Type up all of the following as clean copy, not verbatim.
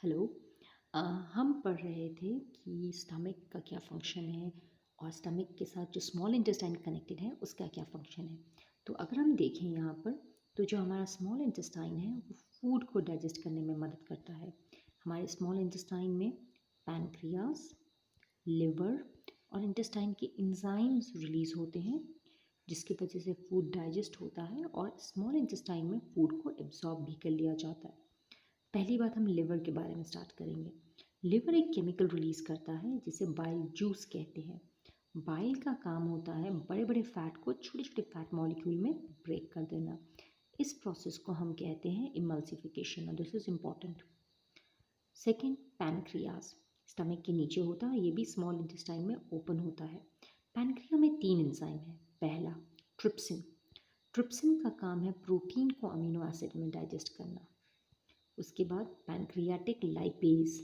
Hello. अ, हम पढ़ रहे थे कि स्टमक का क्या फंक्शन है और स्टमक के साथ जो स्मॉल इंटेस्टाइन कनेक्टेड है उसका क्या फंक्शन है। तो अगर हम देखें यहाँ पर, तो जो हमारा स्मॉल इंटेस्टाइन है वो फूड को डाइजेस्ट करने में मदद करता है। हमारे स्मॉल इंटेस्टाइन में पैनक्रियास, लिवर और इंटेस्टाइन के एंजाइम्स रिलीज होते हैं, जिसकी वजह से फूड डाइजेस्ट होता है और स्मॉल इंटेस्टाइन में फूड को एब्जॉर्ब भी कर लिया जाता है। पहली बात हम लिवर के बारे में स्टार्ट करेंगे। लिवर एक केमिकल रिलीज़ करता है जिसे बाइल जूस कहते हैं। बाइल का काम होता है बड़े बड़े फैट को छोटे छोटे फैट मॉलिक्यूल में ब्रेक कर देना। इस प्रोसेस को हम कहते हैं इमल्सिफिकेशन और this is important. Second, pancreas stomach के नीचे होता है, ये भी स्मॉल इंटेस्टाइन में ओपन होता है। पैनक्रिया में तीन एंजाइम है। पहला, ट्रिप्सिन। ट्रिप्सिन का काम है प्रोटीन को अमीनो एसिड में डाइजेस्ट करना। उसके बाद pancreatic lipase.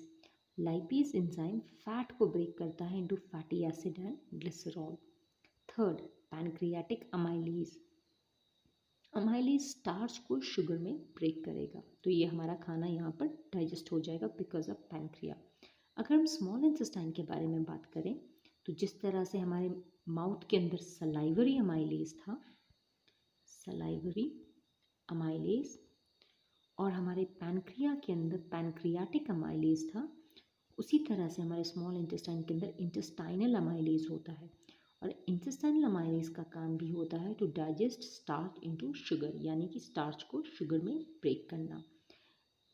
Lipase enzyme fat को ब्रेक करता है into fatty acid and glycerol. Third, pancreatic amylase. Amylase starch को शुगर में ब्रेक करेगा, तो ये हमारा खाना यहाँ पर डाइजेस्ट हो जाएगा बिकॉज ऑफ पैनक्रिया। अगर हम स्मॉल इंटेस्टाइन के बारे में बात करें, तो जिस तरह से हमारे माउथ के अंदर सलाइवरी अमाइलेज था, सलाइवरी अमाइलेज, और हमारे पैनक्रिया के अंदर पैनक्रियाटिक अमाइलेज था, उसी तरह से हमारे स्मॉल इंटेस्टाइन के अंदर इंटेस्टाइनल अमाइलेज होता है। और इंटेस्टाइनल अमाइलेज का काम भी होता है to digest starch into sugar, यानी कि स्टार्च को शुगर में ब्रेक करना।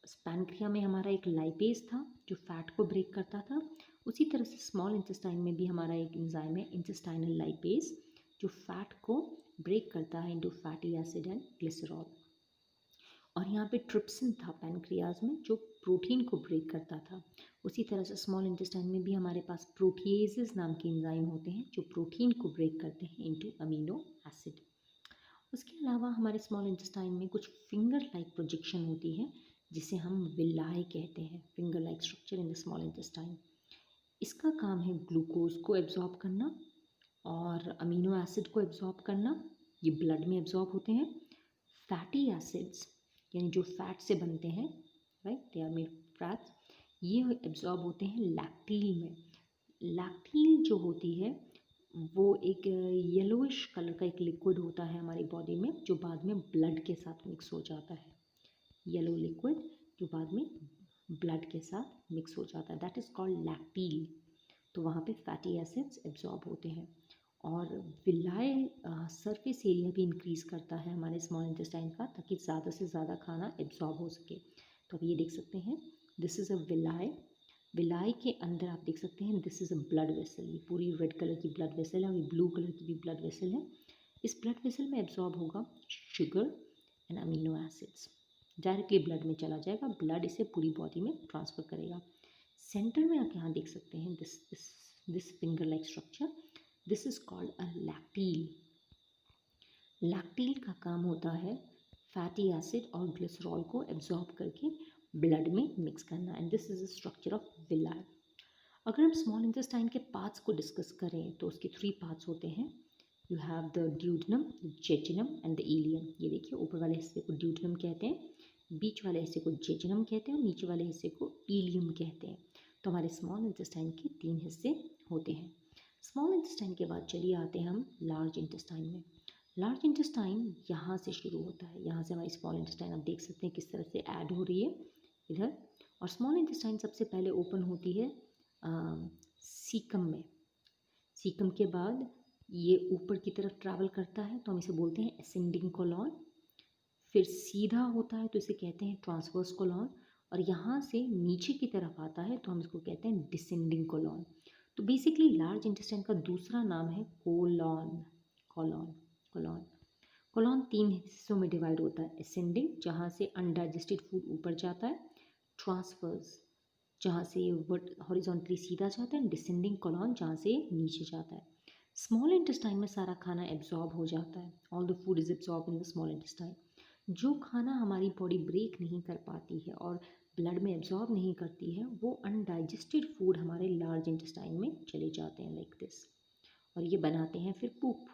पैनक्रिया में हमारा एक लाइपेज था जो फैट को ब्रेक करता था। उसी तरह से स्मॉल इंटेस्टाइन में भी हमारा एक एंजाइम है इंटेस्टाइनल लाइपेज, जो फैट को ब्रेक करता है into fatty acid and glycerol. और यहाँ पे ट्रिप्सिन था पैनक्रियाज में जो प्रोटीन को ब्रेक करता था। उसी तरह से स्मॉल इंटेस्टाइन में भी हमारे पास प्रोटीएजेस नाम के एंजाइम होते हैं जो प्रोटीन को ब्रेक करते हैं इनटू अमीनो एसिड। उसके अलावा हमारे स्मॉल इंटेस्टाइन में कुछ फिंगर लाइक प्रोजेक्शन होती है जिसे हम विलाई कहते हैं, finger like structure in the small intestine. इसका काम है ग्लूकोज को एब्जॉर्ब करना और अमीनो एसिड को एब्जॉर्ब करना। ये ब्लड में एब्जॉर्ब होते हैं। फैटी एसिड्स यानी जो फैट से बनते हैं, right, they are made fats, ये एब्जॉर्ब होते हैं लैक्टील में। लैक्टील जो होती है वो एक येलोइश कलर का एक लिक्विड होता है हमारी बॉडी में, जो बाद में ब्लड के साथ मिक्स हो जाता है। येलो लिक्विड जो बाद में ब्लड के साथ मिक्स हो जाता है, दैट इज़ कॉल्ड लैक्टील। तो वहाँ पे फैटी एसिड्स एब्जॉर्ब होते हैं। और विलाय सरफेस एरिया भी इंक्रीज़ करता है हमारे स्मॉल इंटेस्टाइन का, ताकि ज़्यादा से ज़्यादा खाना एब्जॉर्ब हो सके। तो आप ये देख सकते हैं, दिस इज़ अ विलाय। विलाय के अंदर आप देख सकते हैं this is a blood vessel. ये पूरी रेड कलर की ब्लड वेसल है और ये ब्लू कलर की भी ब्लड वेसल है। इस ब्लड वेसल में एब्जॉर्ब होगा sugar and amino acids, directly blood में चला जाएगा, ब्लड इसे पूरी बॉडी में ट्रांसफ़र करेगा। सेंटर में आप यहाँ देख सकते हैं this finger like structure, this is called a lacteal. Lacteal का काम होता है फैटी एसिड और ग्लिसरॉल को एब्जॉर्ब करके ब्लड में मिक्स करना, and this is the structure of villi. अगर हम स्मॉल इंटेस्टाइन के पार्ट्स को डिस्कस करें तो उसके थ्री पार्ट्स होते हैं। You have the duodenum, jejunum and the ileum. ये देखिए, ऊपर वाले हिस्से को ड्यूडेनम कहते हैं, बीच वाले हिस्से को जेजुनम कहते हैं और नीचे वाले हिस्से को इलियम कहते हैं। तो हमारे स्मॉल इंटेस्टाइन के तीन हिस्से होते हैं। स्मॉल इंटेस्टाइन के बाद चलिए आते हैं हम लार्ज इंटेस्टाइन में। लार्ज इंटेस्टाइन यहाँ से शुरू होता है, यहाँ से हमारी स्मॉल इंटेस्टाइन आप देख सकते हैं किस तरह से ऐड हो रही है इधर। और स्मॉल इंटेस्टाइन सबसे पहले ओपन होती है सीकम में। सीकम के बाद ये ऊपर की तरफ ट्रैवल करता है तो हम इसे बोलते हैं असेंडिंग कोलॉन। फिर सीधा होता है तो इसे कहते हैं ट्रांसवर्स कोलॉन। और यहाँ से नीचे की तरफ आता है तो हम इसको कहते हैं डिसेंडिंग कोलॉन। तो बेसिकली लार्ज इंटेस्टाइन का दूसरा नाम है कोलॉन। कोलॉन कोलॉन कोलॉन तीन हिस्सों में डिवाइड होता है। असेंडिंग, जहाँ से अनडाइजेस्टेड फूड ऊपर जाता है। ट्रांसवर्स, जहाँ से वर्ट हॉरिजॉन्टली सीधा जाता है। डिसेंडिंग कोलॉन, जहाँ से नीचे जाता है। स्मॉल इंटेस्टाइन में सारा खाना एब्जॉर्ब हो जाता है, all the food is absorb in the small intestine. जो खाना हमारी बॉडी ब्रेक नहीं कर पाती है और ब्लड में एब्जॉर्ब नहीं करती है, वो अनडाइजेस्टेड फूड हमारे लार्ज इंटेस्टाइन में चले जाते हैं लाइक दिस, और ये बनाते हैं फिर पूप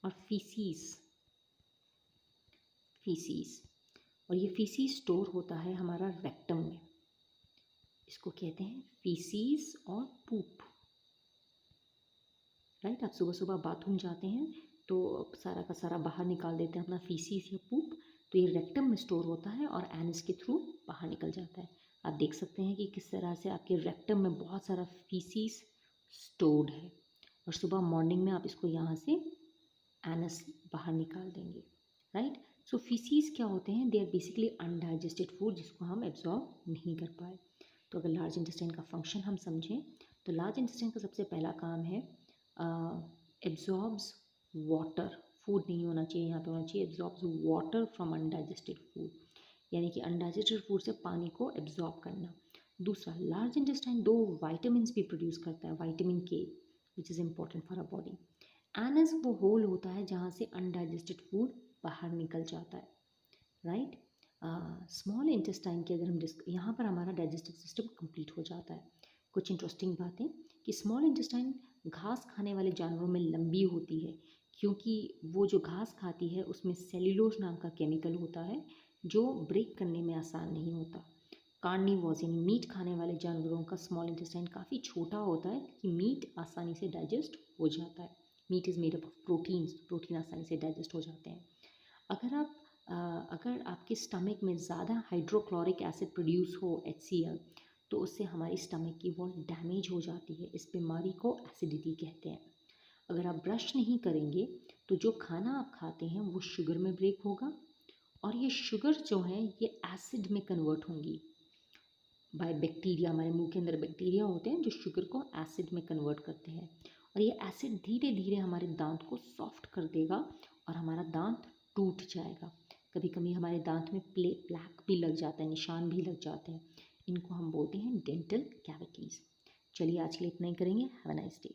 और फीसीस। फीसीस और ये फीसीस स्टोर होता है हमारा रेक्टम में। इसको कहते हैं फीसीस और पूप, राइट। आप सुबह सुबह बाथरूम जाते हैं तो सारा का सारा बाहर निकाल देते हैं अपना फीसीस या पूप, तो ये रेक्टम में स्टोर होता है और एनस के थ्रू बाहर निकल जाता है। आप देख सकते हैं कि किस तरह से आपके रेक्टम में बहुत सारा फीसीस स्टोर्ड है, और सुबह मॉर्निंग में आप इसको यहाँ से एनस से बाहर निकाल देंगे, राइट। सो फीसीस क्या होते हैं, they are basically undigested food जिसको हम एब्जॉर्ब नहीं कर पाए। तो अगर लार्ज इंटेस्टाइन का फंक्शन हम समझें तो लार्ज इंटेस्टाइन का सबसे पहला काम है एब्जॉर्ब्स वाटर, फूड नहीं होना चाहिए यहाँ पे, होना चाहिए absorbs water from undigested food, यानी कि अनडाइजेस्टेड फूड से पानी को एब्जॉर्ब करना। दूसरा, लार्ज इंटेस्टाइन 2 वाइटामिन भी प्रोड्यूस करता है, vitamin K which is important for our body. Anus वो होल होता है जहाँ से अनडाइजेस्टेड फूड बाहर निकल जाता है, राइट। स्मॉल इंटेस्टाइन के अगर हम यहाँ पर हमारा डाइजेस्टिव सिस्टम कंप्लीट हो जाता है। कुछ इंटरेस्टिंग बातें कि स्मॉल इंटेस्टाइन घास खाने वाले जानवरों में लंबी होती है, क्योंकि वो जो घास खाती है उसमें सेल्यूलोज नाम का केमिकल होता है जो ब्रेक करने में आसान नहीं होता। कार्निवोर्स यानी मीट खाने वाले जानवरों का स्मॉल इंटेस्टाइन काफ़ी छोटा होता है कि मीट आसानी से डाइजेस्ट हो जाता है। Meat is made up of proteins, protein आसानी से डाइजेस्ट हो जाते हैं। अगर आपके स्टमक में ज़्यादा हाइड्रोक्लोरिक एसिड प्रोड्यूस हो HCl, तो उससे हमारी स्टमक की वॉल डैमेज हो जाती है। इस बीमारी को एसिडिटी कहते हैं। अगर आप ब्रश नहीं करेंगे तो जो खाना आप खाते हैं वो शुगर में ब्रेक होगा, और ये शुगर जो है ये एसिड में कन्वर्ट होंगी बाय बैक्टीरिया। हमारे मुंह के अंदर बैक्टीरिया होते हैं जो शुगर को एसिड में कन्वर्ट करते हैं, और ये एसिड धीरे धीरे हमारे दांत को सॉफ्ट कर देगा और हमारा दांत टूट जाएगा। कभी कभी हमारे दांत में प्लैक भी लग जाता है, निशान भी लग जाते हैं। इनको हम बोलते हैं डेंटल कैविटीज़। चलिए आज के लिए इतना ही करेंगे। Have a nice day.